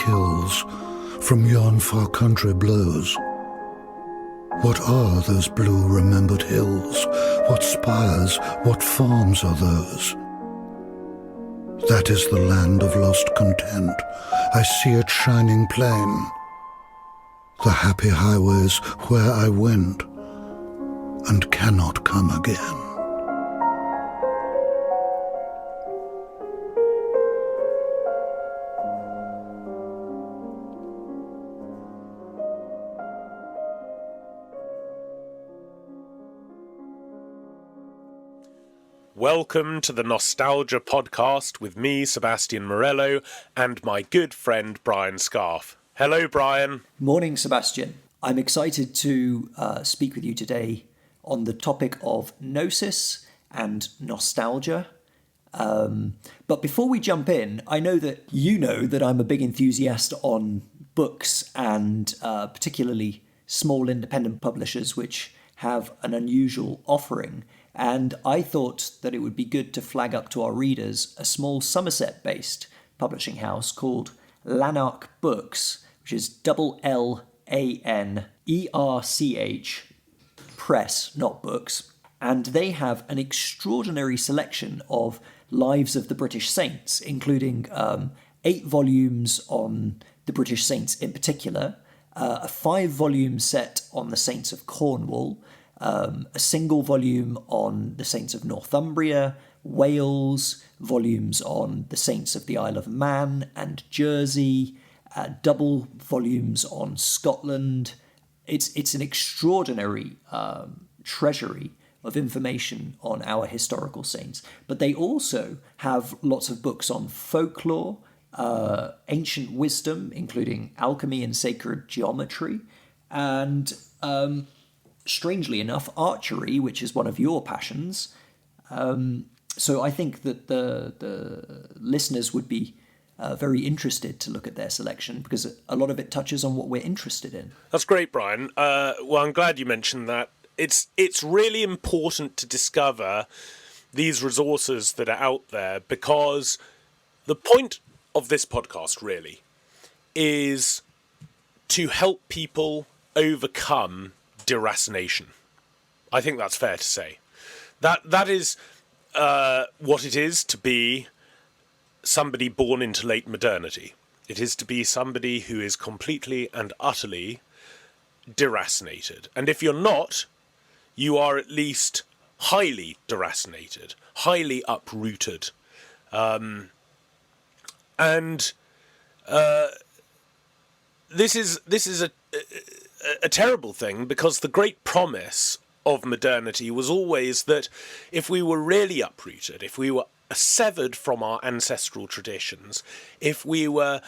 kills from yon far country blows. What are those blue remembered hills? What spires, what farms are those? That is the land of lost content. I see it shining plain. The happy highways where I went and cannot come again. Welcome to the Nostalgia Podcast with me, Sebastian Morello, and my good friend Brian Scarf. Hello, Brian. Morning, Sebastian. I'm excited to speak with you today on the topic of Gnosis and nostalgia. But before we jump in, I know that you know that I'm a big enthusiast on books and particularly small independent publishers which have an unusual offering. And I thought that it would be good to flag up to our readers a small Somerset-based publishing house called Lanark Books, which is Lanerch Press, not books. And they have an extraordinary selection of Lives of the British Saints, including 8 volumes on the British saints in particular, a 5-volume set on the Saints of Cornwall, a single volume on the Saints of Northumbria, Wales, volumes on the Saints of the Isle of Man and Jersey, double volumes on Scotland. It's an extraordinary treasury of information on our historical saints. But they also have lots of books on folklore, ancient wisdom, including alchemy and sacred geometry, and strangely enough, archery, which is one of your passions. So I think that the listeners would be very interested to look at their selection because a lot of it touches on what we're interested in. That's great, Brian. Well, I'm glad you mentioned that. It's really important to discover these resources that are out there because the point of this podcast really is to help people overcome deracination. I think that's fair to say. That is what it is to be somebody born into late modernity. It is to be somebody who is completely and utterly deracinated. And if you're not, you are at least highly deracinated, highly uprooted. This is a terrible thing because the great promise of modernity was always that if we were really uprooted, if we were severed from our ancestral traditions, if we were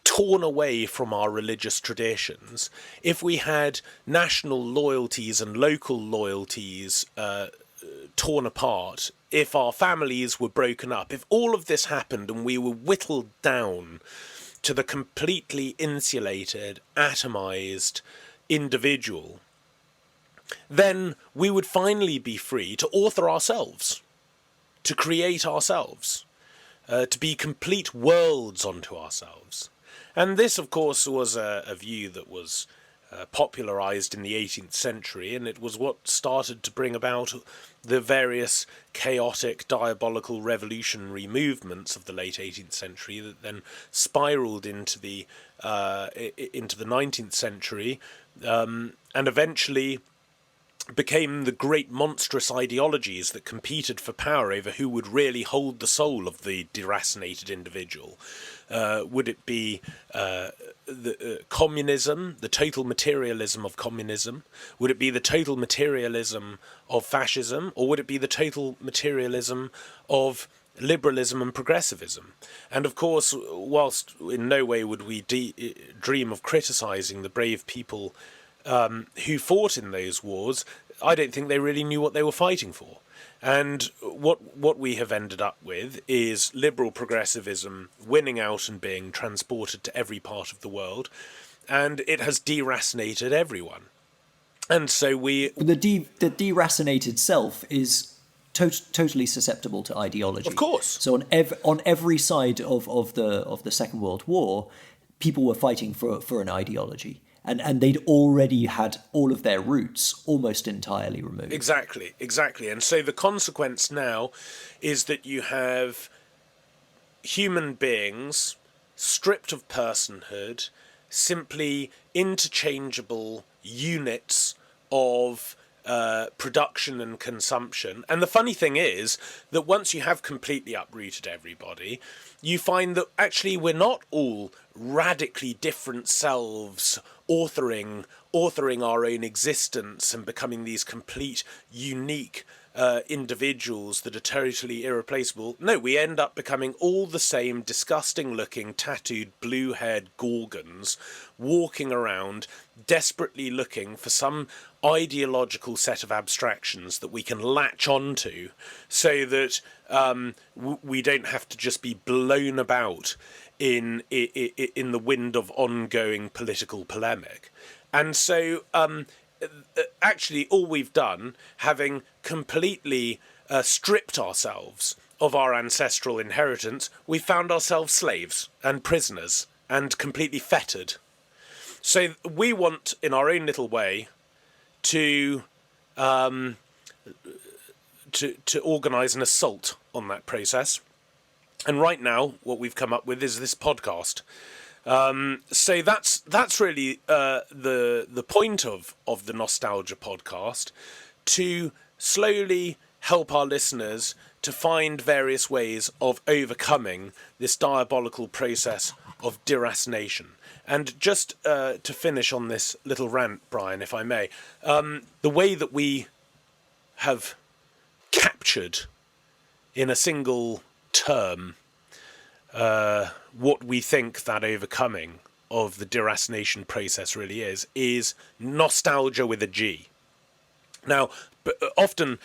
torn away from our religious traditions, if we had national loyalties and local loyalties torn apart, if our families were broken up, if all of this happened and we were whittled down to the completely insulated, atomized individual, then we would finally be free to author ourselves, to create ourselves, to be complete worlds unto ourselves. And this, of course, was a view that was popularized in the 18th century, and it was what started to bring about the various chaotic, diabolical, revolutionary movements of the late 18th century that then spiraled into the 19th century, and eventually became the great monstrous ideologies that competed for power over who would really hold the soul of the deracinated individual. Would it be communism, the total materialism of communism? Would it be the total materialism of fascism? Or would it be the total materialism of liberalism and progressivism? And of course, whilst in no way would we dream of criticising the brave people who fought in those wars, I don't think they really knew what they were fighting for. And what we have ended up with is liberal progressivism winning out and being transported to every part of the world, and it has deracinated everyone. And so the deracinated self is totally susceptible to ideology. Of course. So on every side of the Second World War, people were fighting for an ideology. And they'd already had all of their roots almost entirely removed. Exactly. And so the consequence now is that you have human beings stripped of personhood, simply interchangeable units of production and consumption. And the funny thing is that once you have completely uprooted everybody, you find that actually we're not all radically different selves authoring our own existence and becoming these complete, unique individuals that are totally irreplaceable. No, we end up becoming all the same disgusting-looking, tattooed, blue-haired Gorgons walking around, desperately looking for some ideological set of abstractions that we can latch onto so that we don't have to just be blown about in the wind of ongoing political polemic. And so actually all we've done, having completely stripped ourselves of our ancestral inheritance, we found ourselves slaves and prisoners and completely fettered. So we want, in our own little way, to organise an assault on that process. And right now, what we've come up with is this podcast. So that's really the point of the Nostalgia podcast, to slowly help our listeners to find various ways of overcoming this diabolical process of deracination. And just to finish on this little rant, Brian, if I may, the way that we have captured in a single term what we think that overcoming of the deracination process really is nostalgia with a G. Now, often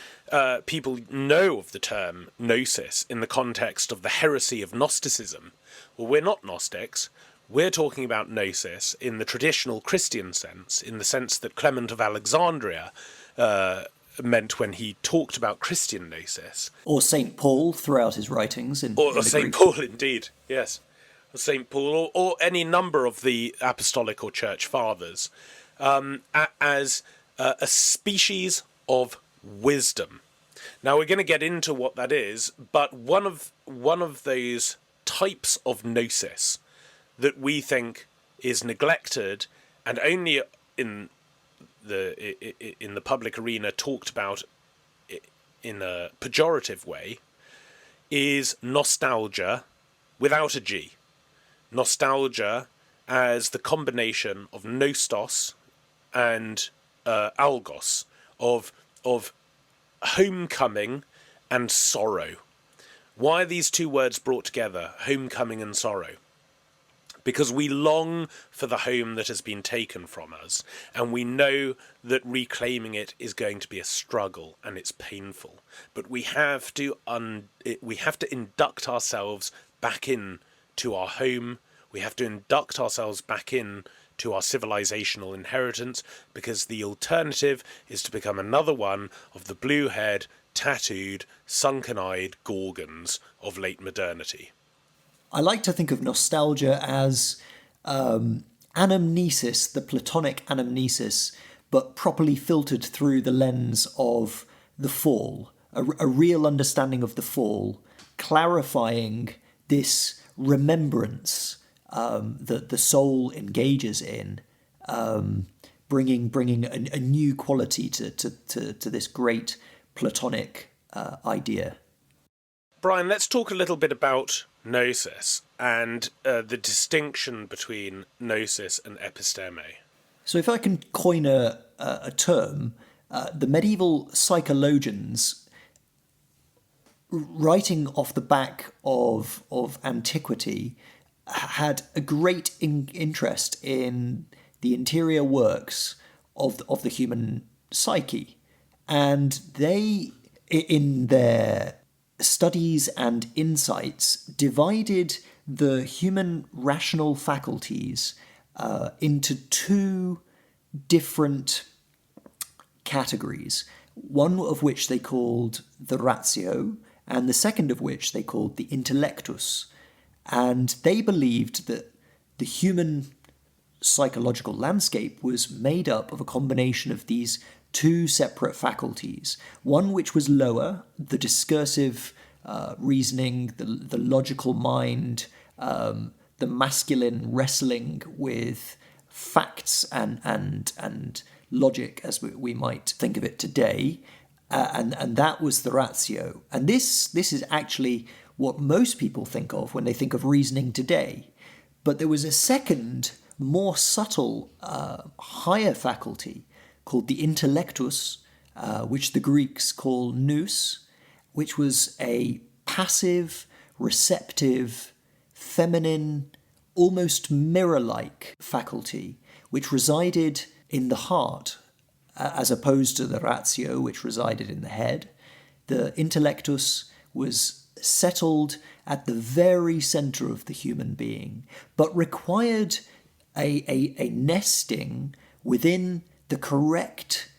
people know of the term Gnosis in the context of the heresy of Gnosticism. Well, we're not Gnostics. We're talking about Gnosis in the traditional Christian sense, in the sense that Clement of Alexandria meant when he talked about Christian Gnosis. Or St. Paul throughout his writings. Or St. Paul, indeed, yes. Or St. Paul, or any number of the apostolic or church fathers, as a species of wisdom. Now, we're going to get into what that is, but one of those types of Gnosis that we think is neglected and only in the public arena talked about in a pejorative way is nostalgia without a G. Nostalgia as the combination of nostos and algos, of homecoming and sorrow. Why are these two words brought together, homecoming and sorrow? Because we long for the home that has been taken from us, and we know that reclaiming it is going to be a struggle and it's painful. But we have to induct ourselves back in to our home. We have to induct ourselves back in to our civilizational inheritance, because the alternative is to become another one of the blue-haired, tattooed, sunken-eyed Gorgons of late modernity. I like to think of nostalgia as anamnesis, the Platonic anamnesis, but properly filtered through the lens of the fall, a real understanding of the fall, clarifying this remembrance that the soul engages in, bringing a new quality to this great Platonic idea. Brian, let's talk a little bit about Gnosis and the distinction between Gnosis and episteme. So if I can coin a term, the medieval psychologians, writing off the back of antiquity, had a great interest in the interior works of the human psyche. And they, in their studies and insights, divided the human rational faculties into two different categories. one of which they called the ratio, and the second of which they called the intellectus. And they believed that the human psychological landscape was made up of a combination of these two separate faculties. One which was lower, the discursive reasoning, the logical mind, the masculine wrestling with facts and logic as we might think of it today, and that was the ratio. And this is actually what most people think of when they think of reasoning today. But there was a second, more subtle, higher faculty called the intellectus, which the Greeks call nous, which was a passive, receptive, feminine, almost mirror-like faculty, which resided in the heart, as opposed to the ratio, which resided in the head. The intellectus was settled at the very center of the human being, but required a nesting within the correct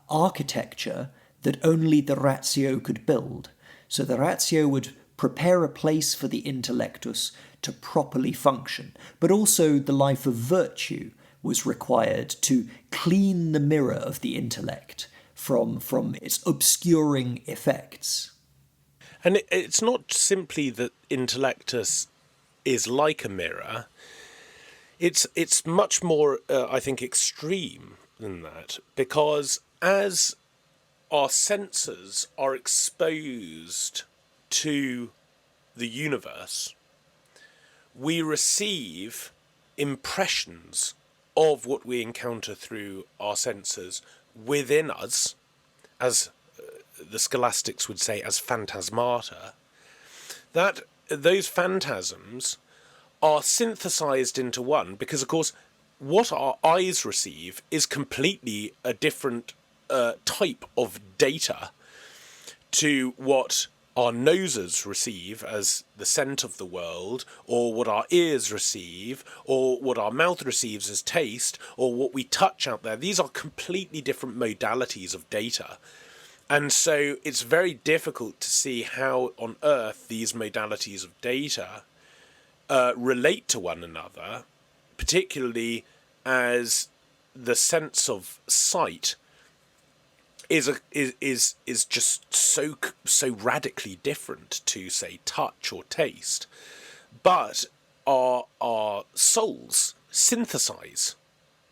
architecture that only the ratio could build. So the ratio would prepare a place for the intellectus to properly function, but also the life of virtue was required to clean the mirror of the intellect from its obscuring effects. And it's not simply that intellectus is like a mirror. It's much more, I think, extreme than that, because as our senses are exposed to the universe, we receive impressions of what we encounter through our senses within us, as the scholastics would say, as phantasmata, that those phantasms are synthesized into one, because, of course, what our eyes receive is completely a different type of data to what our noses receive as the scent of the world, or what our ears receive, or what our mouth receives as taste, or what we touch out there. These are completely different modalities of data. And so it's very difficult to see how on earth these modalities of data relate to one another, particularly as the sense of sight is just so radically different to, say, touch or taste. But our souls synthesize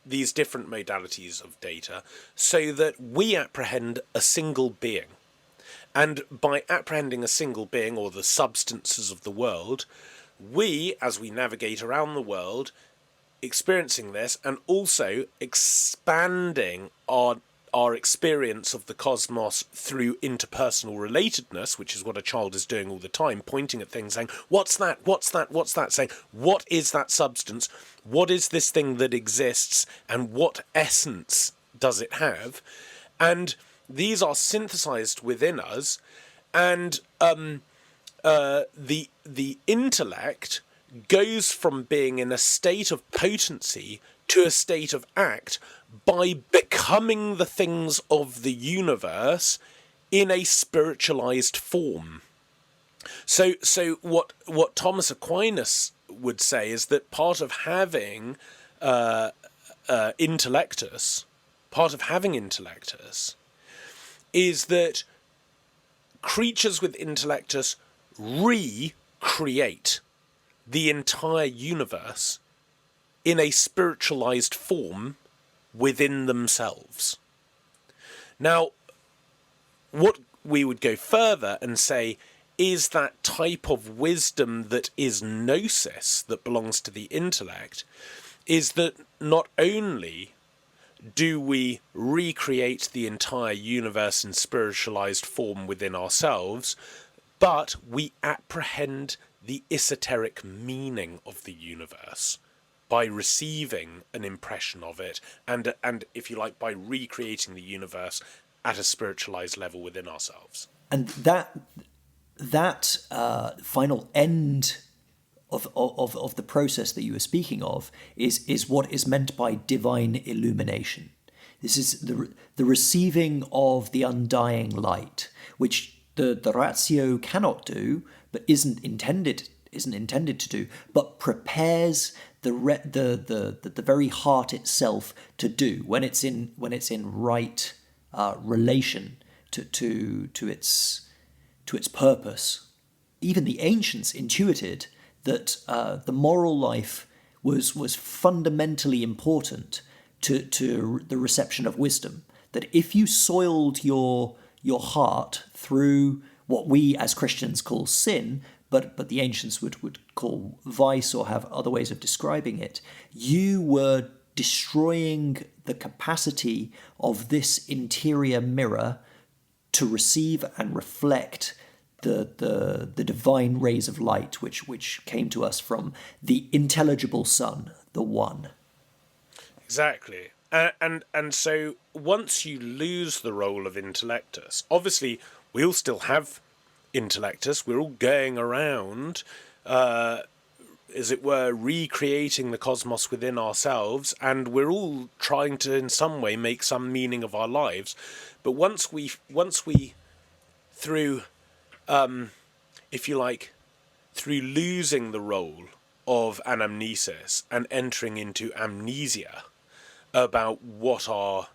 these different modalities of data so that we apprehend a single being. And by apprehending a single being, or the substances of the world, we, as we navigate around the world, experiencing this and also expanding our experience of the cosmos through interpersonal relatedness, which is what a child is doing all the time, pointing at things, saying, what's that, what's that, what's that, saying, what is that substance, what is this thing that exists, and what essence does it have? And these are synthesized within us, and the intellect goes from being in a state of potency to a state of act by becoming the things of the universe in a spiritualized form. So what Thomas Aquinas would say is that part of having intellectus, is that creatures with intellectus recreate the entire universe in a spiritualized form within themselves. Now, what we would go further and say is that type of wisdom that is Gnosis, that belongs to the intellect, is that not only do we recreate the entire universe in spiritualized form within ourselves, but we apprehend the esoteric meaning of the universe by receiving an impression of it, and if you like, by recreating the universe at a spiritualized level within ourselves. And that final end of the process that you were speaking of is what is meant by divine illumination. This is the receiving of the undying light, which the ratio cannot do, but isn't intended to do, but prepares the very heart itself to do when it's in right relation to its purpose. Even the ancients intuited that the moral life was fundamentally important to the reception of wisdom. That if you soiled your heart through what we as Christians call sin, but the ancients would call vice or have other ways of describing it, you were destroying the capacity of this interior mirror to receive and reflect the divine rays of light which came to us from the intelligible Son, the One. Exactly. And so once you lose the role of intellectus, obviously we all still have intellectus. We're all going around, as it were, recreating the cosmos within ourselves, and we're all trying to, in some way, make some meaning of our lives. But once we through, if you like, through losing the role of anamnesis and entering into amnesia about what our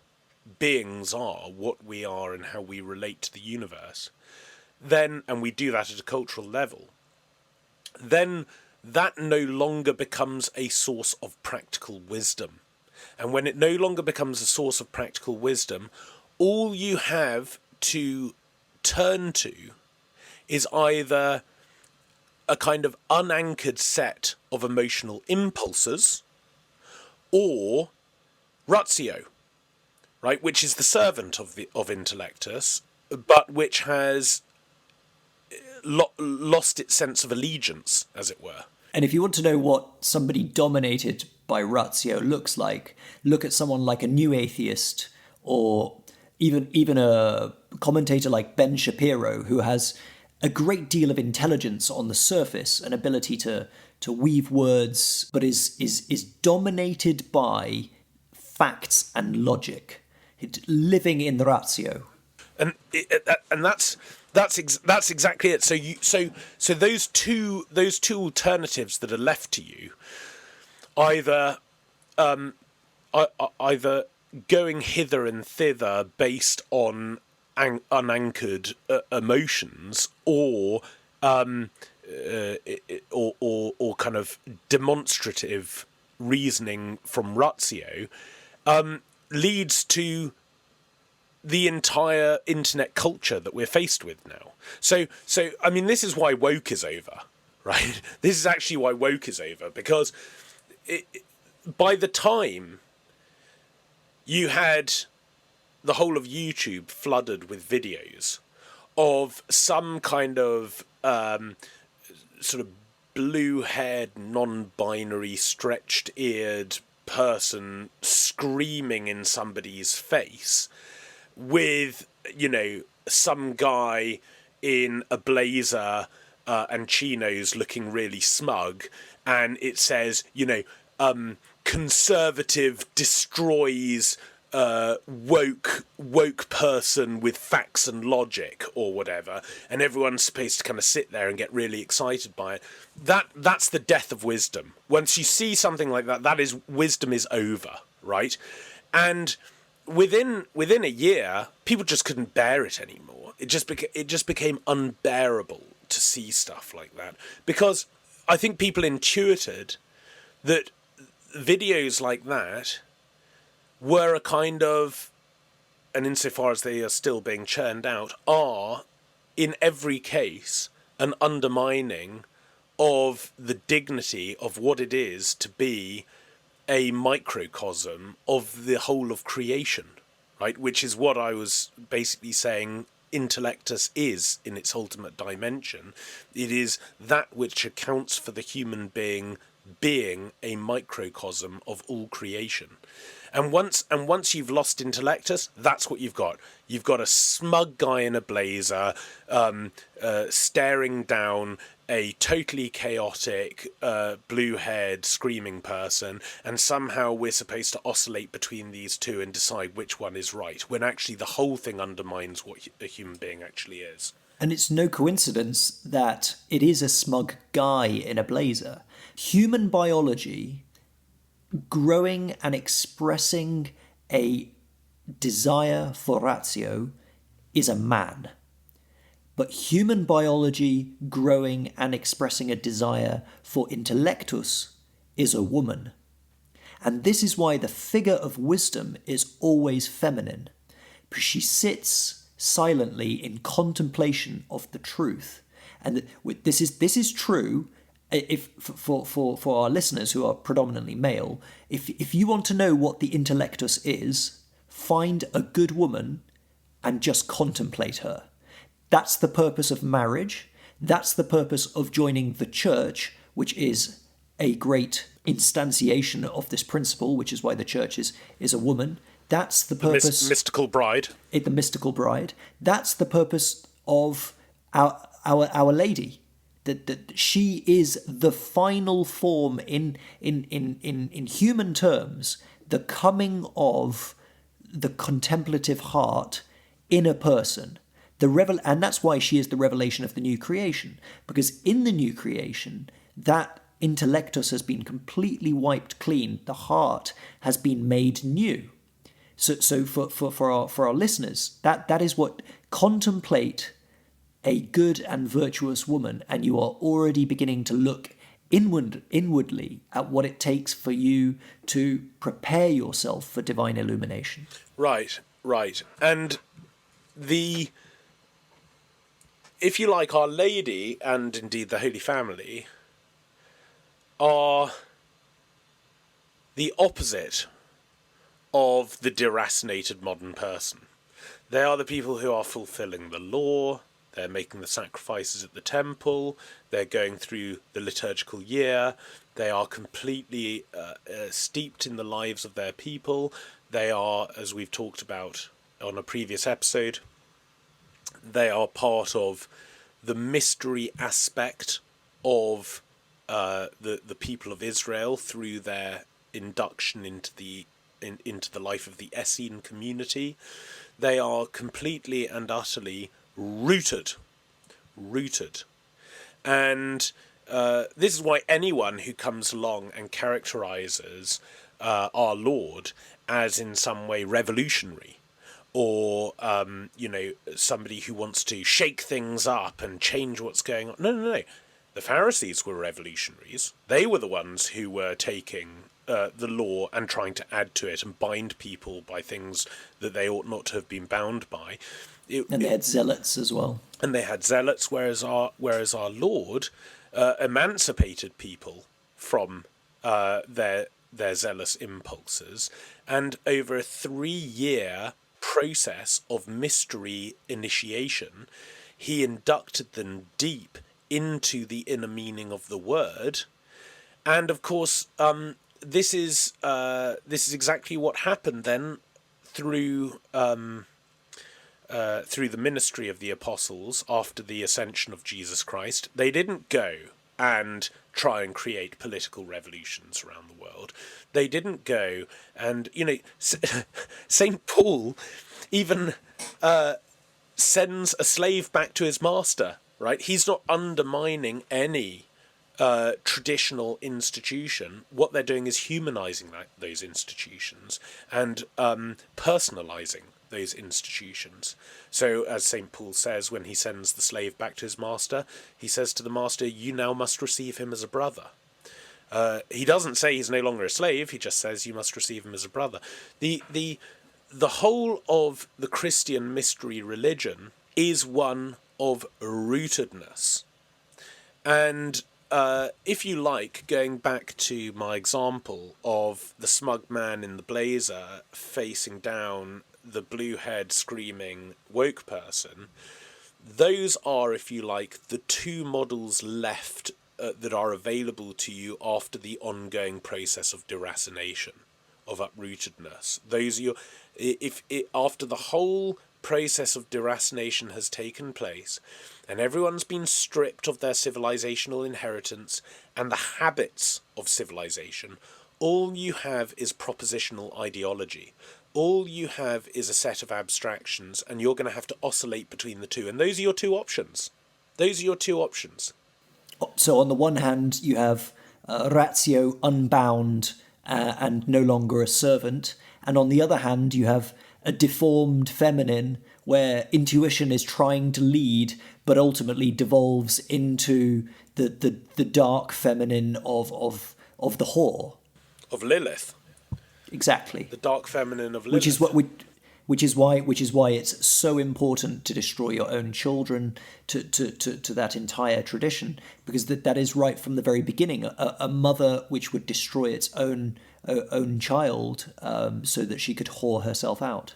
beings are, what we are, and how we relate to the universe, then, and we do that at a cultural level, then that no longer becomes a source of practical wisdom. And when it no longer becomes a source of practical wisdom, all you have to turn to is either a kind of unanchored set of emotional impulses or ratio, right, which is the servant of intellectus, but which has lost its sense of allegiance, as it were. And if you want to know what somebody dominated by ratio looks like, look at someone like a new atheist, or even a commentator like Ben Shapiro, who has a great deal of intelligence on the surface, an ability to weave words, but is dominated by facts and logic, living in the ratio. And that's exactly it. So those two alternatives that are left to you, either going hither and thither based on unanchored emotions, or kind of demonstrative reasoning from ratio, leads to the entire internet culture that we're faced with now. So I mean, this is why woke is over, right? This is actually why woke is over, because by the time you had the whole of YouTube flooded with videos of some kind of sort of blue-haired, non-binary, stretched-eared person screaming in somebody's face, with, you know, some guy in a blazer and chinos looking really smug, and it says, you know, conservative destroys woke person with facts and logic, or whatever, and everyone's supposed to kind of sit there and get really excited by it. That's the death of wisdom. Once you see something like that, that is, wisdom is over, right? And within a year, people just couldn't bear it anymore. It just became unbearable to see stuff like that, because I think people intuited that videos like that were a kind of, and insofar as they are still being churned out, are in every case an undermining of the dignity of what it is to be a microcosm of the whole of creation, right? Which is what I was basically saying intellectus is in its ultimate dimension. It is that which accounts for the human being being a microcosm of all creation. And once you've lost intellectus, that's what you've got. You've got a smug guy in a blazer, staring down a totally chaotic, blue-haired, screaming person, and somehow we're supposed to oscillate between these two and decide which one is right, when actually the whole thing undermines what a human being actually is. And it's no coincidence that it is a smug guy in a blazer. Human biology, growing and expressing a desire for ratio, is a man. But human biology growing and expressing a desire for intellectus is a woman. And this is why the figure of wisdom is always feminine, because she sits silently in contemplation of the truth. And this is true. If for our listeners who are predominantly male, if you want to know what the intellectus is, find a good woman and just contemplate her. That's the purpose of marriage. That's the purpose of joining the church, which is a great instantiation of this principle, which is why the church is a woman. That's the purpose. Mystical bride. The mystical bride. That's the purpose of our Lady. That she is the final form in human terms, the coming of the contemplative heart in a person. And that's why she is the revelation of the new creation, because in the new creation, that intellectus has been completely wiped clean. The heart has been made new. So for our listeners, that is what contemplate a good and virtuous woman, and you are already beginning to look inwardly at what it takes for you to prepare yourself for divine illumination. Right. And if you like, Our Lady and indeed the Holy Family are the opposite of the deracinated modern person. They are the people who are fulfilling the law. They're making the sacrifices at the temple. They're going through the liturgical year. They are completely steeped in the lives of their people. They are, as we've talked about on a previous episode, they are part of the mystery aspect of the people of Israel through their induction into the life of the Essene community. They are completely and utterly rooted. And this is why anyone who comes along and characterizes our Lord as in some way revolutionary, or somebody who wants to shake things up and change what's going on. No. The Pharisees were revolutionaries. They were the ones who were taking the law and trying to add to it and bind people by things that they ought not to have been bound by. And they had zealots as well. And they had zealots, whereas our Lord emancipated people from their zealous impulses, and over a 3-year process of mystery initiation, he inducted them deep into the inner meaning of the word. And of course, this is exactly what happened then through the ministry of the apostles after the ascension of Jesus Christ. They didn't go and try and create political revolutions around the world. They didn't go and, St. Paul even sends a slave back to his master, right? He's not undermining any traditional institution. What they're doing is humanizing those institutions and personalizing those institutions. So, as St. Paul says when he sends the slave back to his master, he says to the master, you now must receive him as a brother. He doesn't say he's no longer a slave, he just says you must receive him as a brother. The whole of the Christian mystery religion is one of rootedness. And if you like, going back to my example of the smug man in the blazer facing down the blue-haired screaming woke person, those are, if you like, the two models left that are available to you after the ongoing process of deracination, of uprootedness. Those are your, if it, after the whole process of deracination has taken place, and everyone's been stripped of their civilizational inheritance and the habits of civilization, all you have is propositional ideology. All you have is a set of abstractions, and you're going to have to oscillate between the two. And those are your two options. Those are your two options. So on the one hand, you have ratio unbound and no longer a servant. And on the other hand, you have a deformed feminine where intuition is trying to lead, but ultimately devolves into the dark feminine of the whore. Of Lilith. Exactly. The dark feminine of Lilith. Which is why it's so important to destroy your own children, to that entire tradition, because that is right from the very beginning. A mother which would destroy its own child so that she could whore herself out,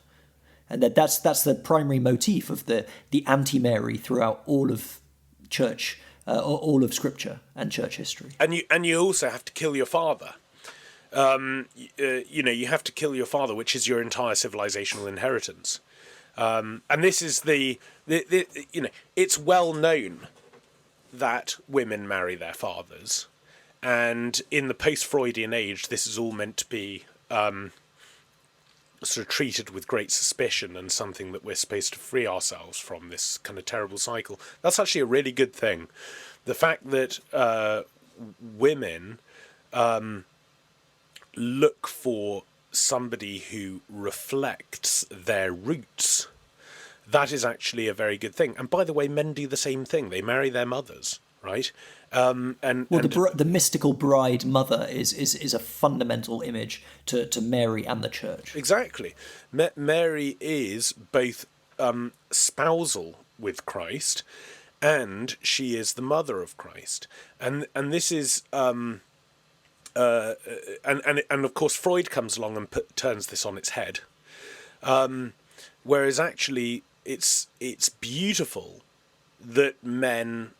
and that's the primary motif of the anti-Mary throughout all of church, all of Scripture and church history. And you also have to kill your father. You have to kill your father, which is your entire civilizational inheritance. And this is it's well known that women marry their fathers. And in the post-Freudian age, this is all meant to be sort of treated with great suspicion and something that we're supposed to free ourselves from, this kind of terrible cycle. That's actually a really good thing. The fact that women look for somebody who reflects their roots, that is actually a very good thing. And by the way, men do the same thing. They marry their mothers, right? The mystical bride mother is a fundamental image to Mary and the church. Exactly. Mary is both spousal with Christ, and she is the mother of Christ. And this is... and of course Freud comes along and turns this on its head, whereas actually it's beautiful that men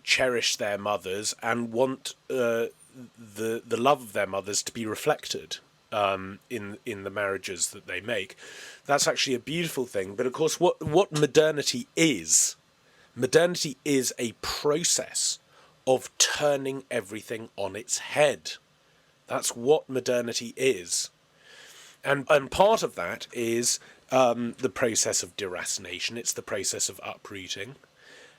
cherish their mothers and want the love of their mothers to be reflected in the marriages that they make. That's actually a beautiful thing. But of course what modernity is a process of turning everything on its head. That's what modernity is. And part of that is the process of deracination. It's the process of uprooting.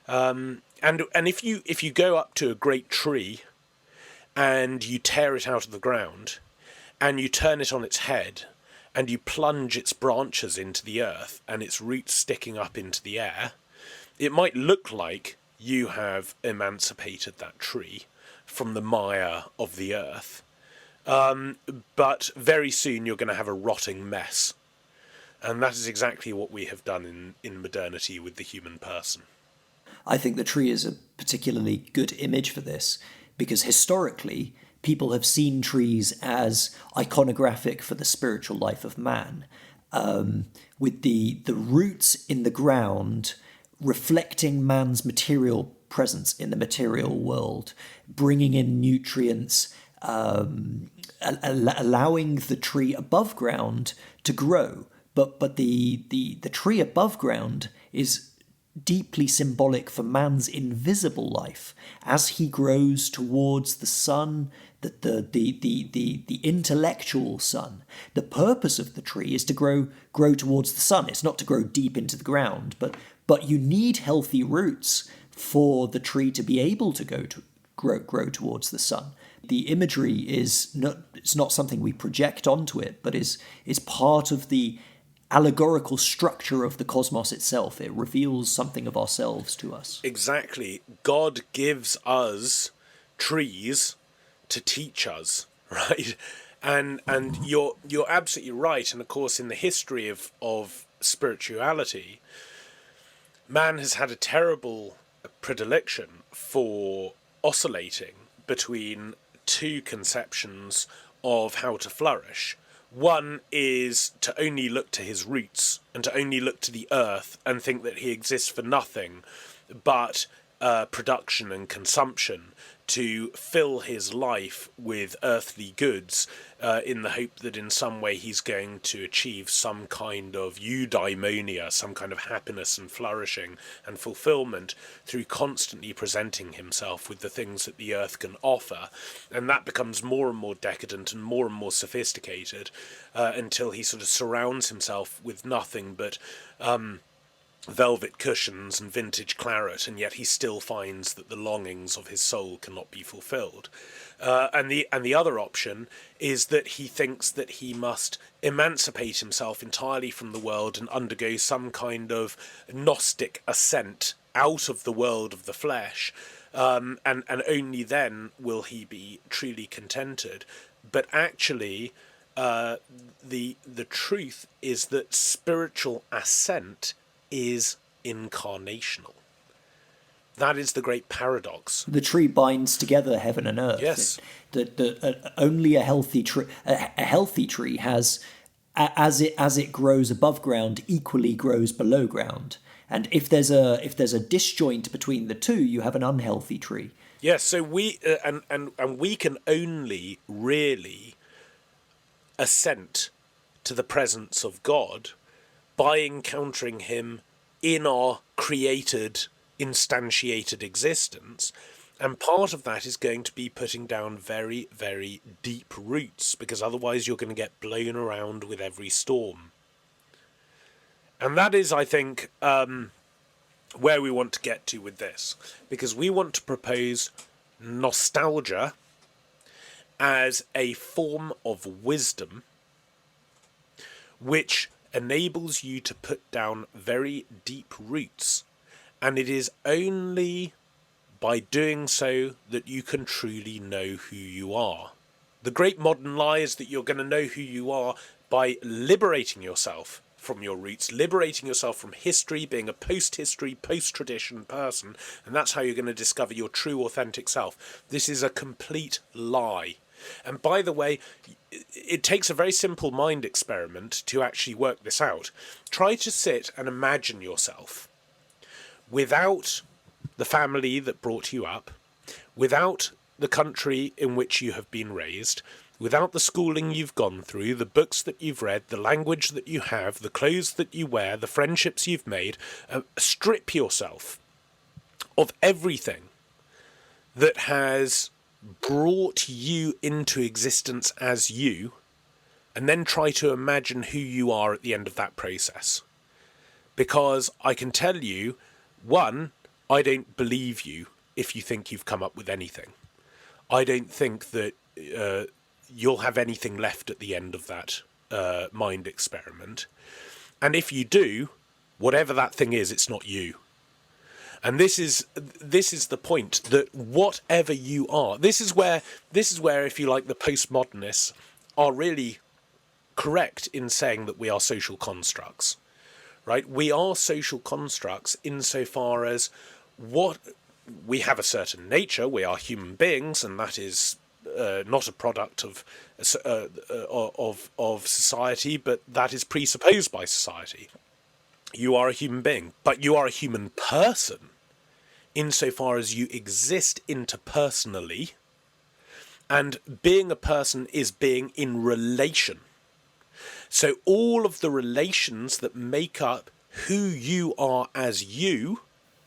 And if you go up to a great tree and you tear it out of the ground and you turn it on its head and you plunge its branches into the earth and its roots sticking up into the air, it might look like you have emancipated that tree from the mire of the earth. But very soon you're going to have a rotting mess. And that is exactly what we have done in modernity with the human person. I think the tree is a particularly good image for this, because historically people have seen trees as iconographic for the spiritual life of man, with the roots in the ground reflecting man's material presence in the material world, bringing in nutrients, allowing the tree above ground to grow. But the tree above ground is deeply symbolic for man's invisible life as he grows towards the sun, the intellectual sun. The purpose of the tree is to grow towards the sun. It's not to grow deep into the ground, but you need healthy roots for the tree to be able to grow towards the sun. The imagery it's not something we project onto it, but is part of the allegorical structure of the cosmos itself. It reveals something of ourselves to us. Exactly. God gives us trees to teach us, right? And you're absolutely right. And of course, in the history of spirituality, man has had a terrible predilection for oscillating between two conceptions of how to flourish. One is to only look to his roots and to only look to the earth and think that he exists for nothing but production and consumption, to fill his life with earthly goods in the hope that in some way he's going to achieve some kind of eudaimonia, some kind of happiness and flourishing and fulfillment through constantly presenting himself with the things that the earth can offer. And that becomes more and more decadent and more sophisticated until he sort of surrounds himself with nothing but velvet cushions and vintage claret, and yet he still finds that the longings of his soul cannot be fulfilled. And the other option is that he thinks that he must emancipate himself entirely from the world and undergo some kind of Gnostic ascent out of the world of the flesh, and only then will he be truly contented. But actually, the truth is that spiritual ascent is incarnational. That is the great paradox. The tree binds together heaven and earth. Yes. Only a healthy tree. A healthy tree has, as it grows above ground, equally grows below ground. And if there's a disjoint between the two, you have an unhealthy tree. Yes. So we we can only really assent to the presence of God by encountering him in our created, instantiated existence. And part of that is going to be putting down very, very deep roots, because otherwise you're going to get blown around with every storm. And that is, I think, where we want to get to with this, because we want to propose nostalgia as a form of wisdom which enables you to put down very deep roots, and it is only by doing so that you can truly know who you are. The great modern lie is that you're going to know who you are by liberating yourself from your roots, liberating yourself from history, being a post-history, post-tradition person, and that's how you're going to discover your true, authentic self. This is a complete lie. And by the way, it takes a very simple mind experiment to actually work this out. Try to sit and imagine yourself without the family that brought you up, without the country in which you have been raised, without the schooling you've gone through, the books that you've read, the language that you have, the clothes that you wear, the friendships you've made. Strip yourself of everything that has brought you into existence as you, and then try to imagine who you are at the end of that process. Because I can tell you, one, I don't believe you if you think you've come up with anything. I don't think that you'll have anything left at the end of that mind experiment. And if you do, whatever that thing is, it's not you. And this is the point, that whatever you are, this is where, if you like, the postmodernists are really correct in saying that we are social constructs, right? We are social constructs insofar as what we have a certain nature. We are human beings, and that is not a product of society, but that is presupposed by society. You are a human being, but you are a human person insofar as you exist interpersonally, and being a person is being in relation. So all of the relations that make up who you are as you,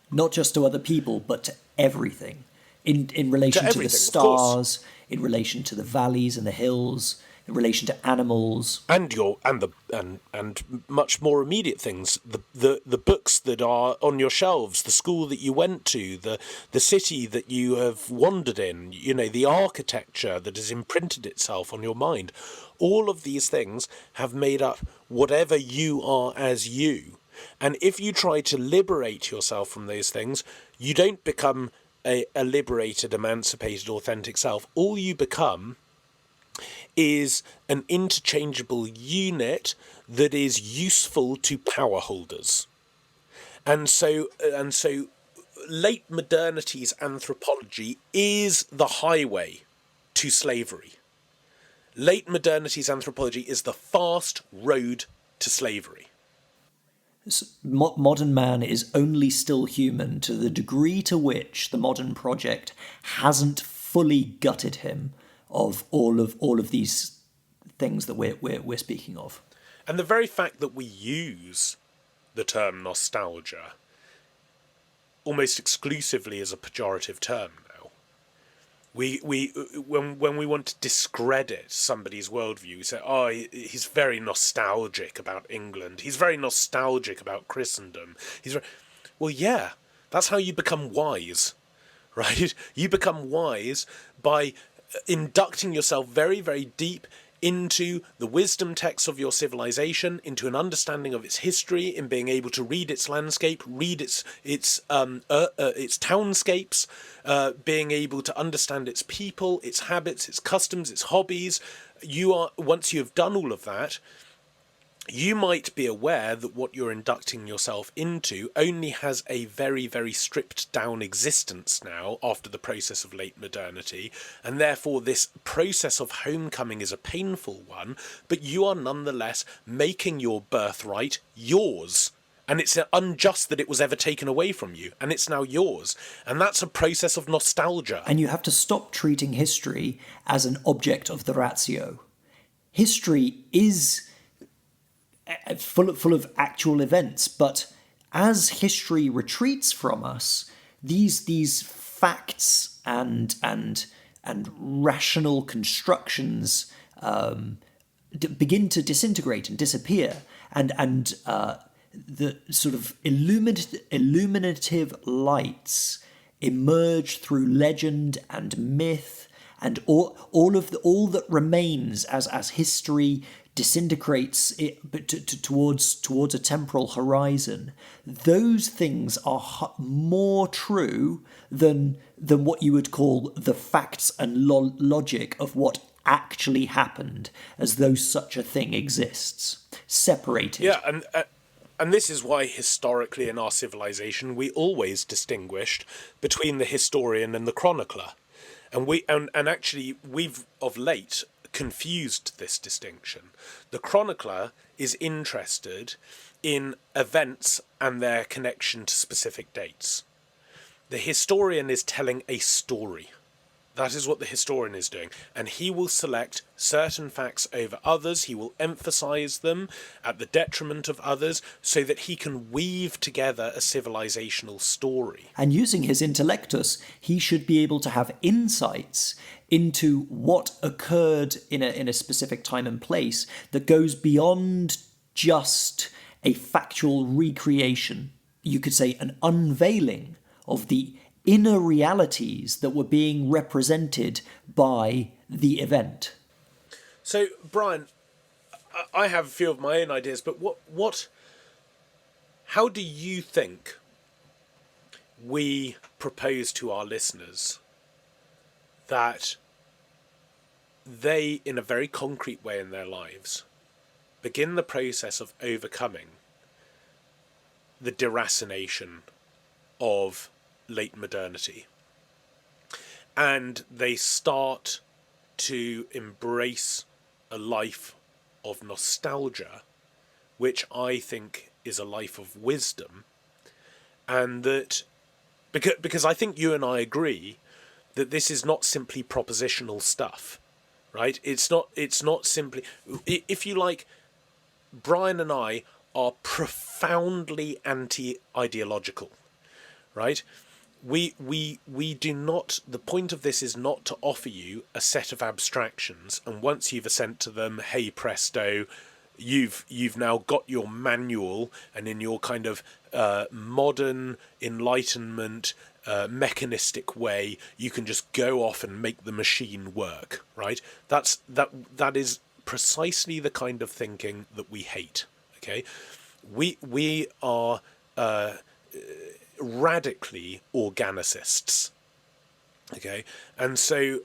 not just to other people, but to everything, in relation to the stars, in relation to the valleys and the hills, in relation to animals, and much more immediate things, the books that are on your shelves, the school that you went to, the city that you have wandered in, the architecture that has imprinted itself on your mind. All of these things have made up whatever you are as you. And if you try to liberate yourself from those things, you don't become a liberated, emancipated, authentic self. All you become is an interchangeable unit that is useful to power holders. And so late modernity's anthropology is the highway to slavery. Late modernity's anthropology is the fast road to slavery. Modern man is only still human to the degree to which the modern project hasn't fully gutted him of all of these things that we're speaking of. And the very fact that we use the term nostalgia almost exclusively as a pejorative term now. When we want to discredit somebody's worldview, we say, oh, he's very nostalgic about England. He's very nostalgic about Christendom. Well, yeah, that's how you become wise, right? You become wise by inducting yourself very, very deep into the wisdom texts of your civilization, into an understanding of its history, in being able to read its landscape, read its townscapes, being able to understand its people, its habits, its customs, its hobbies. Once you have done all of that, you might be aware that what you're inducting yourself into only has a very, very stripped down existence now after the process of late modernity, and therefore this process of homecoming is a painful one, but you are nonetheless making your birthright yours. And it's unjust that it was ever taken away from you, and it's now yours. And that's a process of nostalgia. And you have to stop treating history as an object of the ratio. History is full of actual events, but as history retreats from us, these facts and rational constructions begin to disintegrate and disappear, and the sort of illuminative lights emerge through legend and myth, and all that remains as history disintegrates towards a temporal horizon. Those things are more true than what you would call the facts and logic of what actually happened, as though such a thing exists, separated. Yeah, and this is why historically in our civilization we always distinguished between the historian and the chronicler, and actually we've of late confused this distinction. The chronicler is interested in events and their connection to specific dates. The historian is telling a story. That is what the historian is doing. And he will select certain facts over others. He will emphasize them at the detriment of others so that he can weave together a civilizational story. And using his intellectus, he should be able to have insights into what occurred in a specific time and place that goes beyond just a factual recreation. You could say an unveiling of the inner realities that were being represented by the event. So, Brian, I have a few of my own ideas, but how do you think we propose to our listeners that they, in a very concrete way in their lives, begin the process of overcoming the deracination of late modernity, and they start to embrace a life of nostalgia, which I think is a life of wisdom, and that because I think you and I agree that this is not simply propositional stuff, right? It's not simply, if you like, Brian and I are profoundly anti-ideological, right? We do not, the point of this is not to offer you a set of abstractions, and once you've assent to them, hey presto, you've now got your manual, and in your kind of modern enlightenment mechanistic way you can just go off and make the machine work, right? That is precisely the kind of thinking that we hate. Okay, we are radically organicists. Okay, and so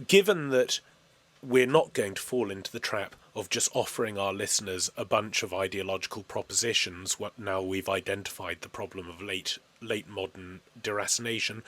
given that we're not going to fall into the trap of just offering our listeners a bunch of ideological propositions, now we've identified the problem of late modern deracination,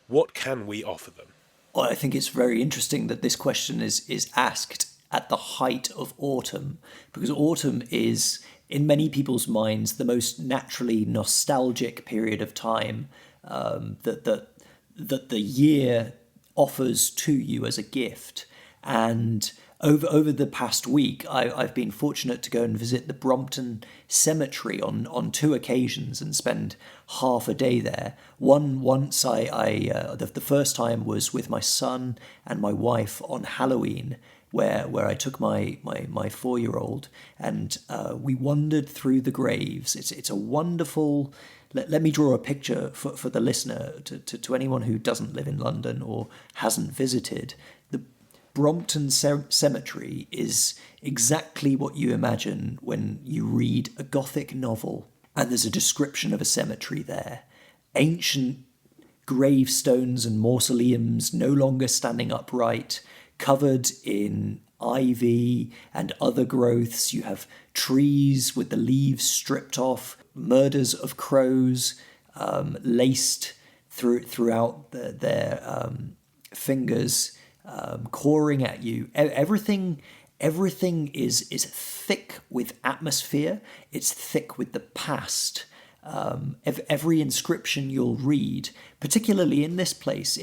what can we offer them? Well, I think it's very interesting that this question is asked at the height of autumn, because autumn is in many people's minds, the most naturally nostalgic period of time that the year offers to you as a gift. And over the past week, I've been fortunate to go and visit the Brompton Cemetery on two occasions and spend half a day there. Once the first time was with my son and my wife on Halloween, where I took my 4-year-old, and we wandered through the graves. It's a wonderful. Let me draw a picture for the listener, to anyone who doesn't live in London or hasn't visited. The Brompton Cemetery is exactly what you imagine when you read a Gothic novel, and there's a description of a cemetery there. Ancient gravestones and mausoleums no longer standing upright, covered in ivy and other growths. You have trees with the leaves stripped off, murders of crows laced throughout their fingers, cawing at you. Everything is thick with atmosphere. It's thick with the past. Every inscription you'll read, particularly in this place,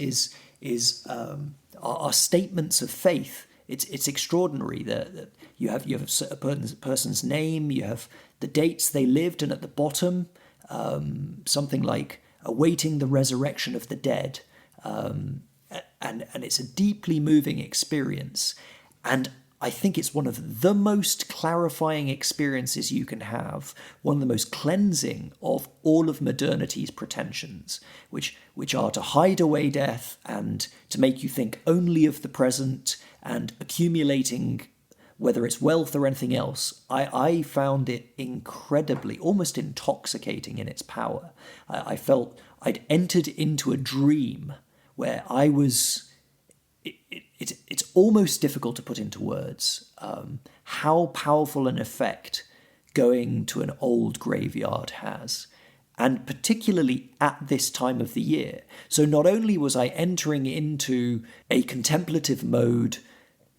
are statements of faith. It's extraordinary that you have a person's name, you have the dates they lived, and at the bottom something like awaiting the resurrection of the dead, and it's a deeply moving experience, and I think it's one of the most clarifying experiences you can have, one of the most cleansing of all of modernity's pretensions, which are to hide away death and to make you think only of the present and accumulating, whether it's wealth or anything else. I found it incredibly, almost intoxicating in its power. I felt I'd entered into a dream where I was... It's almost difficult to put into words how powerful an effect going to an old graveyard has, and particularly at this time of the year. So not only was I entering into a contemplative mode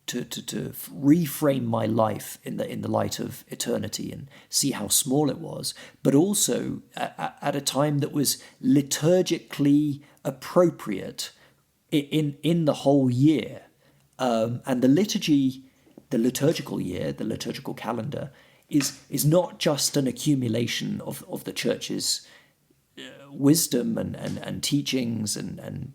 to reframe my life in the light of eternity and see how small it was, but also at a time that was liturgically appropriate in the whole year. And the liturgical year, the liturgical calendar, is not just an accumulation of the church's wisdom and teachings and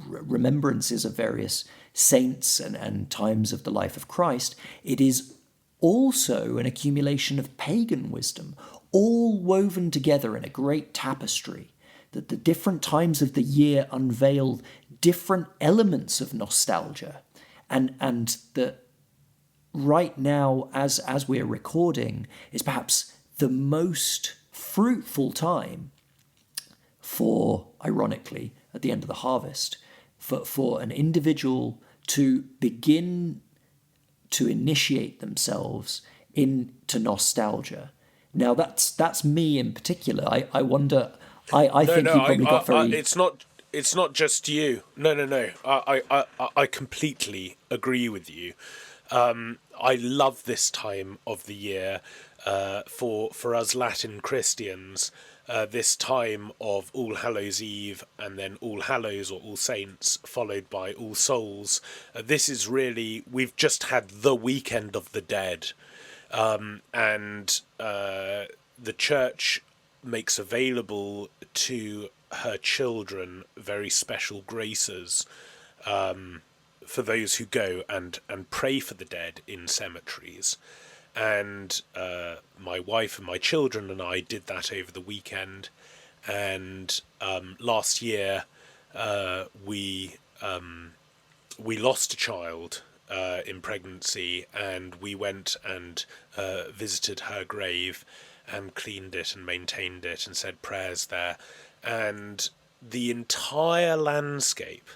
remembrances of various saints and times of the life of Christ. It is also an accumulation of pagan wisdom, all woven together in a great tapestry, that the different times of the year unveil different elements of nostalgia, and that right now, as we're recording, is perhaps the most fruitful time for, ironically, at the end of the harvest, for an individual to begin to initiate themselves into nostalgia. Now, that's me in particular. I wonder. I think you probably got very. It's not just you. No. I completely agree with you. I love this time of the year for us Latin Christians. This time of All Hallows Eve and then All Hallows or All Saints, followed by All Souls. This is really, we've just had the weekend of the dead, and the church makes available to her children very special graces for those who go and pray for the dead in cemeteries. And my wife and my children and I did that over the weekend. And last year we lost a child in pregnancy, and we went and visited her grave and cleaned it and maintained it and said prayers there. And the entire landscape,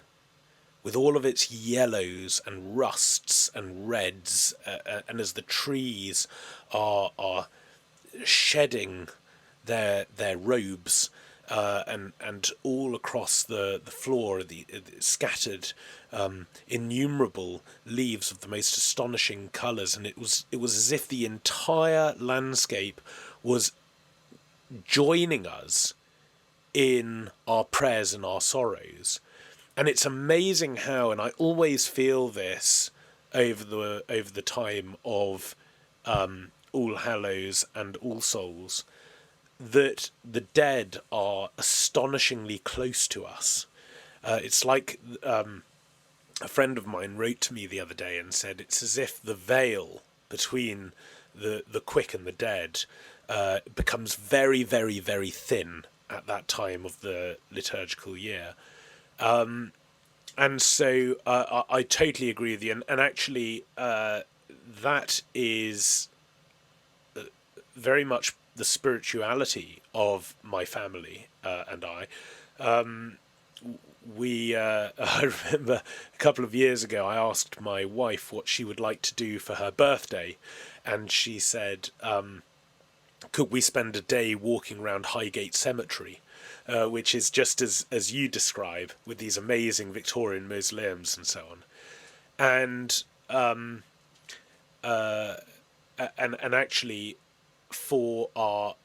with all of its yellows and rusts and reds, and as the trees are shedding their robes, and all across the floor, the scattered innumerable leaves of the most astonishing colours, and it was as if the entire landscape was joining us in our prayers and our sorrows. And it's amazing how, and I always feel this over the time of All Hallows and All Souls, that the dead are astonishingly close to us. It's like a friend of mine wrote to me the other day and said it's as if the veil between the quick and the dead becomes very, very, very thin at that time of the liturgical year. And so I totally agree with you. And actually, that is very much the spirituality of my family and I. I remember a couple of years ago, I asked my wife what she would like to do for her birthday. And she said, could we spend a day walking around Highgate Cemetery? Which is just as you describe, with these amazing Victorian mausoleums and so on. And actually, for our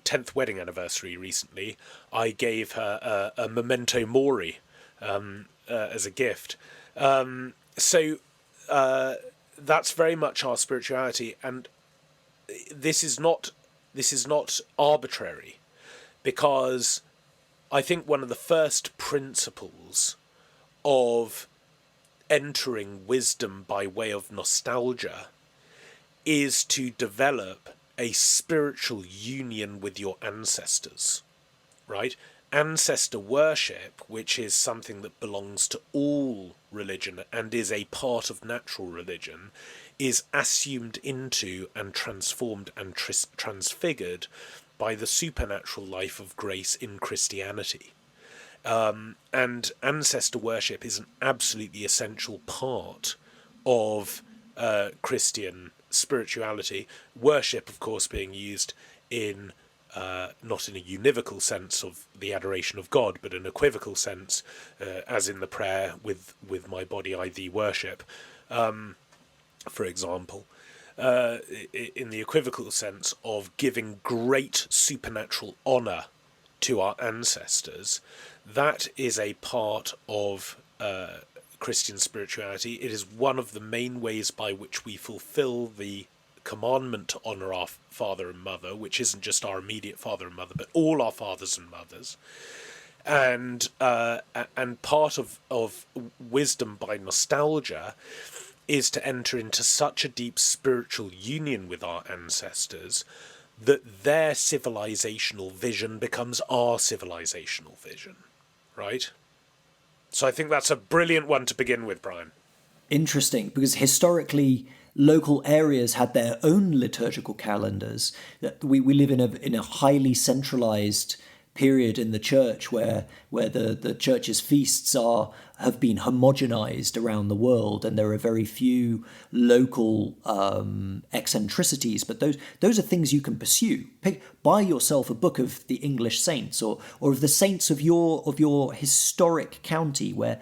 10th wedding anniversary recently, I gave her a memento mori as a gift. So that's very much our spirituality, and this is not arbitrary, because I think one of the first principles of entering wisdom by way of nostalgia is to develop a spiritual union with your ancestors, right? Ancestor worship, which is something that belongs to all religion and is a part of natural religion, is assumed into and transformed and transfigured by the supernatural life of grace in Christianity. And ancestor worship is an absolutely essential part of Christian spirituality. Worship, of course, being used in not in a univocal sense of the adoration of God, but an equivocal sense, as in the prayer, with my body I thee worship, for example. In the equivocal sense of giving great supernatural honour to our ancestors. That is a part of Christian spirituality. It is one of the main ways by which we fulfill the commandment to honour our father and mother, which isn't just our immediate father and mother, but all our fathers and mothers. And part of wisdom by nostalgia is to enter into such a deep spiritual union with our ancestors that their civilizational vision becomes our civilizational vision, right? So I think that's a brilliant one to begin with, Brian. Interesting, because historically local areas had their own liturgical calendars. We live in a highly centralized period in the church where the church's feasts have been homogenized around the world, and there are very few local eccentricities. But those are things you can pursue. Buy yourself a book of the English saints, or of the saints of your historic county, where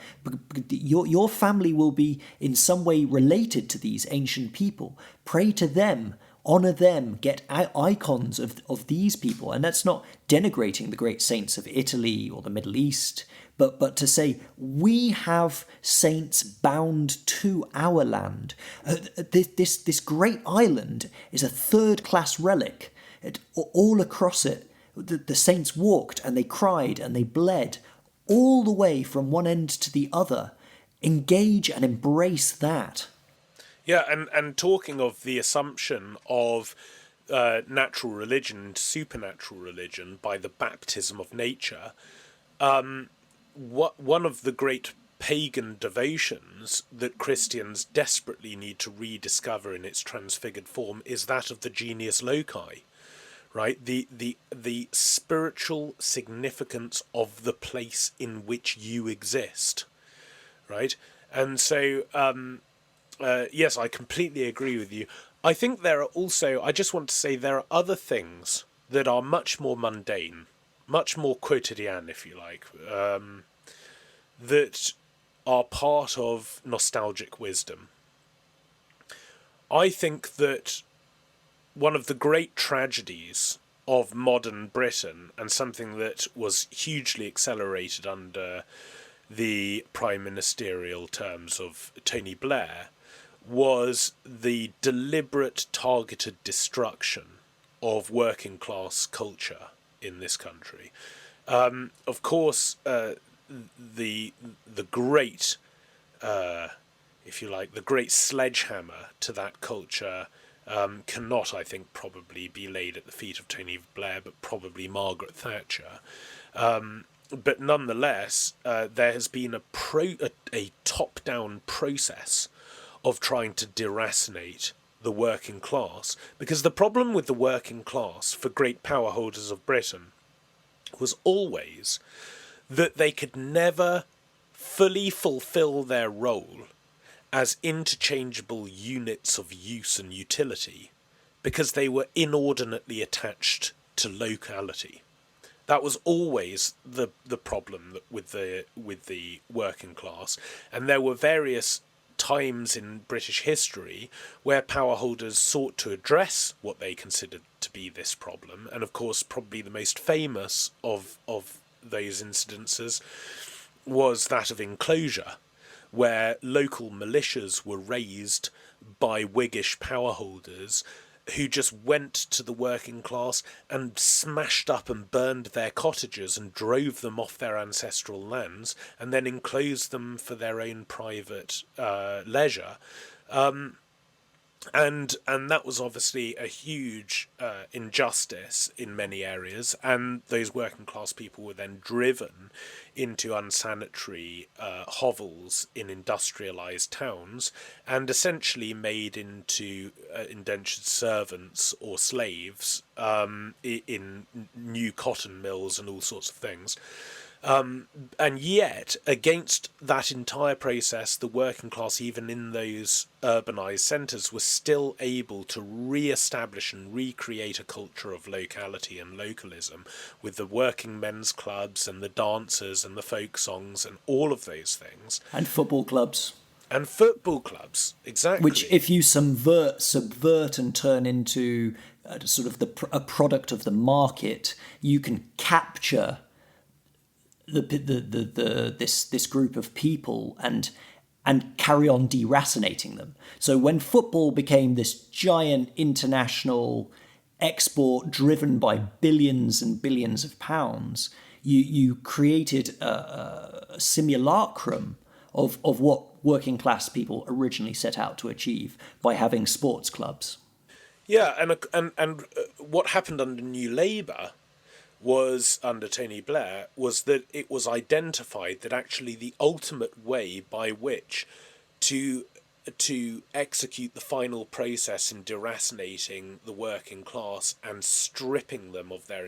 your family will be in some way related to these ancient people. Pray to them. Honour them, get icons of these people. And that's not denigrating the great saints of Italy or the Middle East, but to say we have saints bound to our land. This great island is a third-class relic. All across it, the saints walked and they cried and they bled all the way from one end to the other. Engage and embrace that. Yeah, and talking of the assumption of natural religion to supernatural religion by the baptism of nature, one of the great pagan devotions that Christians desperately need to rediscover in its transfigured form is that of the genius loci, right? The spiritual significance of the place in which you exist, right? And so yes, I completely agree with you. I think there are also, I just want to say there are other things that are much more mundane, much more quotidian, if you like, that are part of nostalgic wisdom. I think that one of the great tragedies of modern Britain, and something that was hugely accelerated under the prime ministerial terms of Tony Blair, was the deliberate targeted destruction of working class culture in this country. Of course, the great, if you like, the great sledgehammer to that culture cannot, I think, probably be laid at the feet of Tony Blair, but probably Margaret Thatcher. But nonetheless, there has been a top-down process of trying to deracinate the working class, because the problem with the working class for great power holders of Britain was always that they could never fully fulfill their role as interchangeable units of use and utility, because they were inordinately attached to locality. That was always the problem with the working class, and there were various times in British history where power holders sought to address what they considered to be this problem, and of course probably the most famous of those incidences was that of enclosure, where local militias were raised by Whiggish power holders who just went to the working class and smashed up and burned their cottages and drove them off their ancestral lands, and then enclosed them for their own private leisure. And that was obviously a huge injustice in many areas, and those working class people were then driven into unsanitary hovels in industrialised towns, and essentially made into indentured servants or slaves in new cotton mills and all sorts of things. And yet, against that entire process, the working class, even in those urbanised centres, was still able to re-establish and recreate a culture of locality and localism, with the working men's clubs and the dancers and the folk songs and all of those things. And football clubs. And football clubs, exactly. Which, if you subvert and turn into sort of a product of the market, you can capture this group of people and carry on deracinating them. So when football became this giant international export driven by billions and billions of pounds, you created a simulacrum of what working class people originally set out to achieve by having sports clubs. Yeah, and what happened under New Labour was, under Tony Blair, was that it was identified that actually the ultimate way by which to execute the final process in deracinating the working class and stripping them of their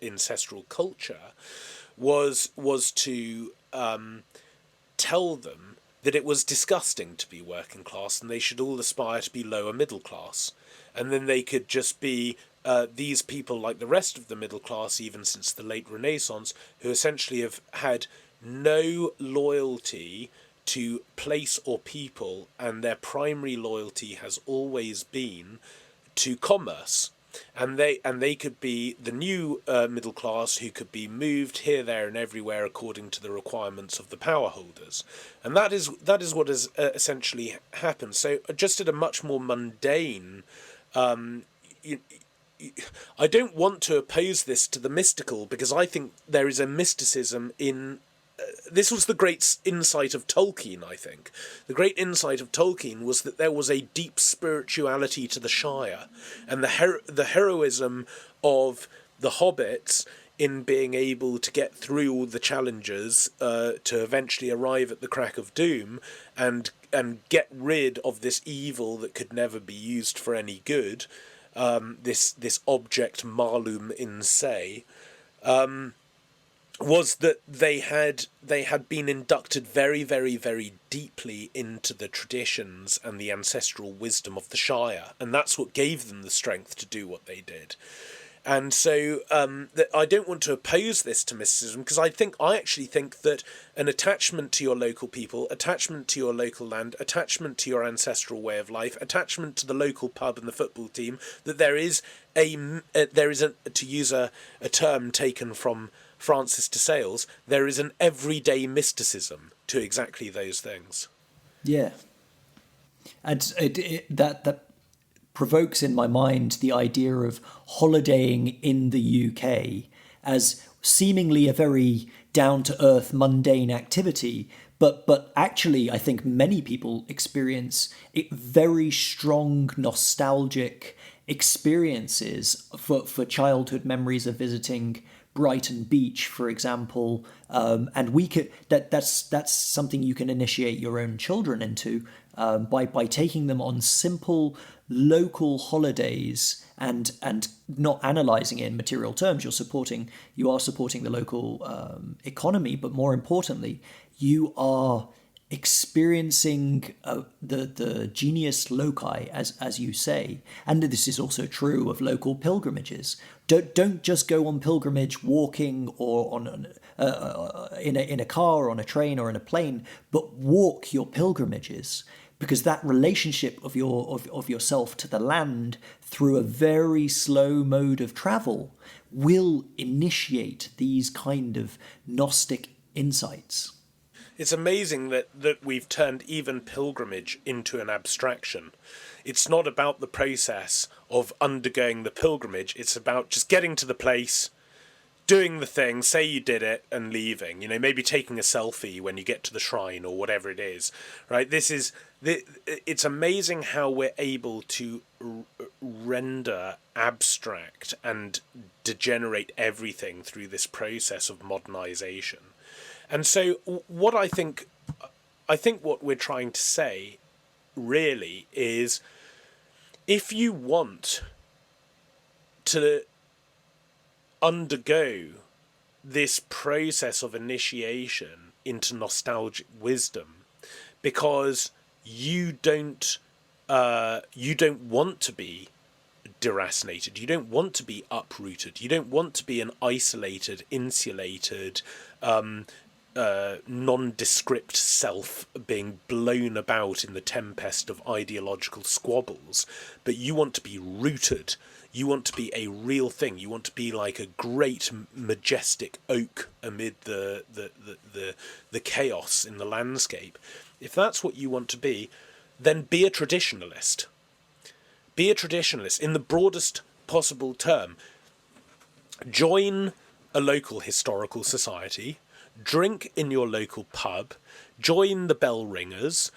ancestral culture was to tell them that it was disgusting to be working class and they should all aspire to be lower middle class. And then they could just be these people like the rest of the middle class, even since the late Renaissance, who essentially have had no loyalty to place or people, and their primary loyalty has always been to commerce. And they could be the new middle class, who could be moved here, there, and everywhere according to the requirements of the power holders. And that is what has essentially happened. So just at a much more mundane, I don't want to oppose this to the mystical, because I think there is a mysticism in... this was the great insight of Tolkien, I think. The great insight of Tolkien was that there was a deep spirituality to the Shire, and the heroism of the hobbits in being able to get through all the challenges to eventually arrive at the crack of doom and get rid of this evil that could never be used for any good, this object malum in se, was that they had been inducted very, very, very deeply into the traditions and the ancestral wisdom of the Shire, and that's what gave them the strength to do what they did. And so I don't want to oppose this to mysticism, because I actually think that an attachment to your local people, attachment to your local land, attachment to your ancestral way of life, attachment to the local pub and the football team, that there is to use a term taken from Francis de Sales, there is an everyday mysticism to exactly those things. Yeah. And that provokes in my mind the idea of holidaying in the UK as seemingly a very down-to-earth, mundane activity, but actually I think many people experience very strong nostalgic experiences for childhood memories of visiting Brighton Beach, for example, and that's something you can initiate your own children into by taking them on simple local holidays and not analysing it in material terms. You are supporting the local economy, but more importantly, you are experiencing the genius loci, as you say, and this is also true of local pilgrimages. Don't just go on pilgrimage walking or on in a car or on a train or in a plane, but walk your pilgrimages, because that relationship of yourself to the land through a very slow mode of travel will initiate these kind of Gnostic insights. It's amazing that we've turned even pilgrimage into an abstraction. It's not about the process of undergoing the pilgrimage. It's about just getting to the place, doing the thing, say you did it, and leaving. Maybe taking a selfie when you get to the shrine or whatever it is, right? It's amazing how we're able to render abstract and degenerate everything through this process of modernization. And so what I think what we're trying to say really is, if you want to undergo this process of initiation into nostalgic wisdom, because you don't want to be deracinated, you don't want to be uprooted, you don't want to be an isolated, insulated, nondescript self being blown about in the tempest of ideological squabbles, but you want to be rooted. You want to be a real thing. You want to be like a great, majestic oak amid the chaos in the landscape. If that's what you want to be, then be a traditionalist. Be a traditionalist in the broadest possible term. Join a local historical society. Drink in your local pub, join the bell ringers,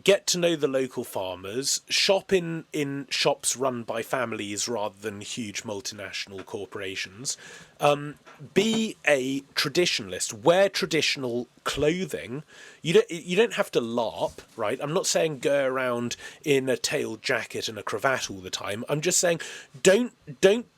get to know the local farmers, shop in shops run by families rather than huge multinational corporations. Be a traditionalist. Wear traditional clothing. You don't have to LARP, right? I'm not saying go around in a tailed jacket and a cravat all the time. I'm just saying don't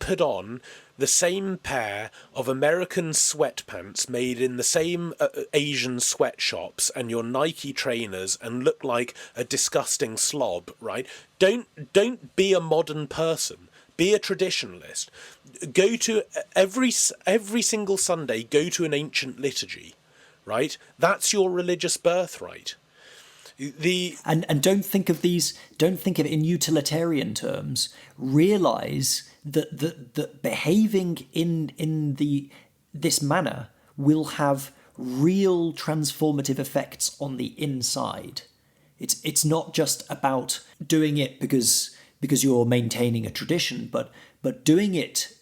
put on the same pair of American sweatpants made in the same Asian sweatshops and your Nike trainers and look like a disgusting slob, right? Don't be a modern person. Be a traditionalist. Go to every single Sunday, go to an ancient liturgy, right? That's your religious birthright. And don't think of it in utilitarian terms. Realize that behaving in this manner will have real transformative effects on the inside. It's not just about doing it because you're maintaining a tradition, but doing it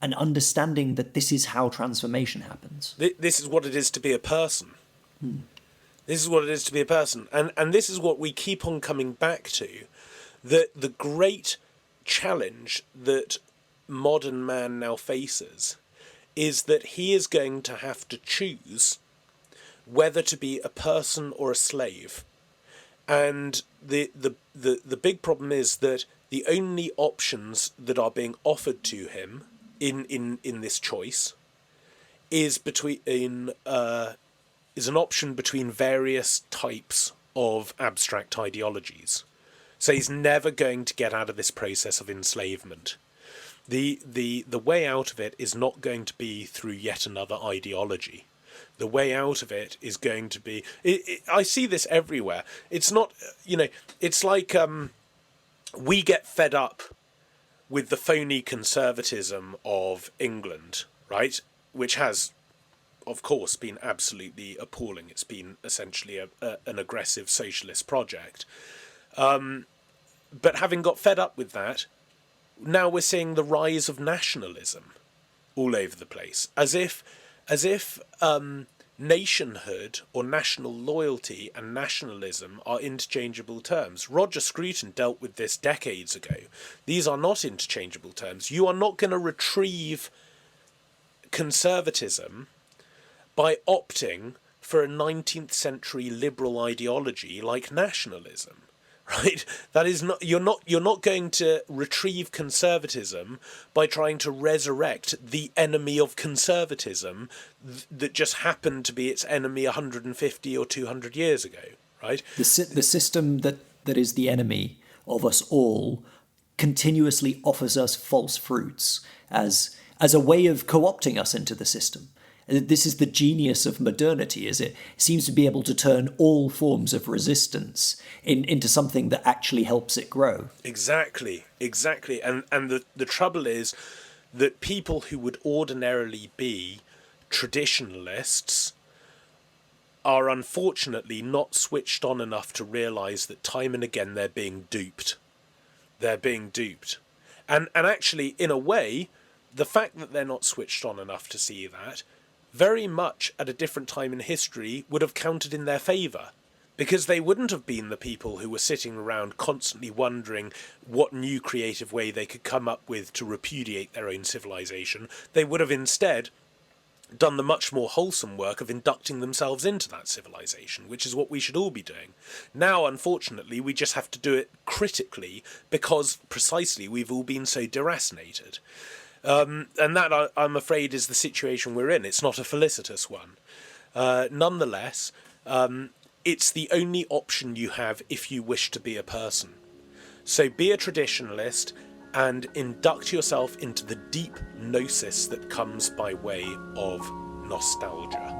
and understanding that this is how transformation happens. This is what it is to be a person. This is what it is to be a person. And this is what we keep on coming back to. The great challenge that modern man now faces is that he is going to have to choose whether to be a person or a slave. And the big problem is that the only options that are being offered to him in this choice is an option between various types of abstract ideologies. So he's never going to get out of this process of enslavement. The way out of it is not going to be through yet another ideology. The way out of it is going to be... I see this everywhere. It's not, it's like we get fed up with the phony conservatism of England, right? Which has, of course, been absolutely appalling. It's been essentially an aggressive socialist project. But having got fed up with that, now we're seeing the rise of nationalism all over the place, as if nationhood or national loyalty and nationalism are interchangeable terms. Roger Scruton dealt with this decades ago. These are not interchangeable terms. You are not going to retrieve conservatism by opting for a 19th century liberal ideology like nationalism. Right? That is not, you're not going to retrieve conservatism by trying to resurrect the enemy of conservatism that just happened to be its enemy 150 or 200 years ago, right? The system that is the enemy of us all continuously offers us false fruits as a way of co-opting us into the system. This is the genius of modernity, is it seems to be able to turn all forms of resistance into something that actually helps it grow. Exactly. And the trouble is that people who would ordinarily be traditionalists are unfortunately not switched on enough to realise that time and again they're being duped. And actually, in a way, the fact that they're not switched on enough to see that very much at a different time in history would have counted in their favour, because they wouldn't have been the people who were sitting around constantly wondering what new creative way they could come up with to repudiate their own civilization. They would have instead done the much more wholesome work of inducting themselves into that civilization, which is what we should all be doing. Now, unfortunately, we just have to do it critically because precisely we've all been so deracinated. And that, I'm afraid, is the situation we're in. It's not a felicitous one. Nonetheless, it's the only option you have if you wish to be a person. So be a traditionalist and induct yourself into the deep gnosis that comes by way of nostalgia.